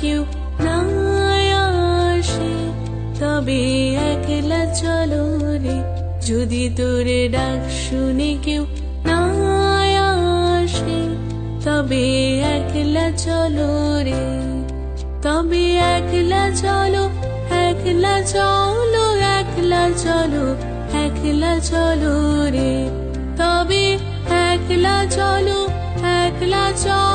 কেউ না আসে, তবে একলা চলো রে। যদি তোর ডাক শুনে কেউ না আসে, তবে একলা চলো রে। তবে একলা চলো, একলা চলো, একলা চলো, একলা চলো রে। তবে একলা চলো, একলা চলো।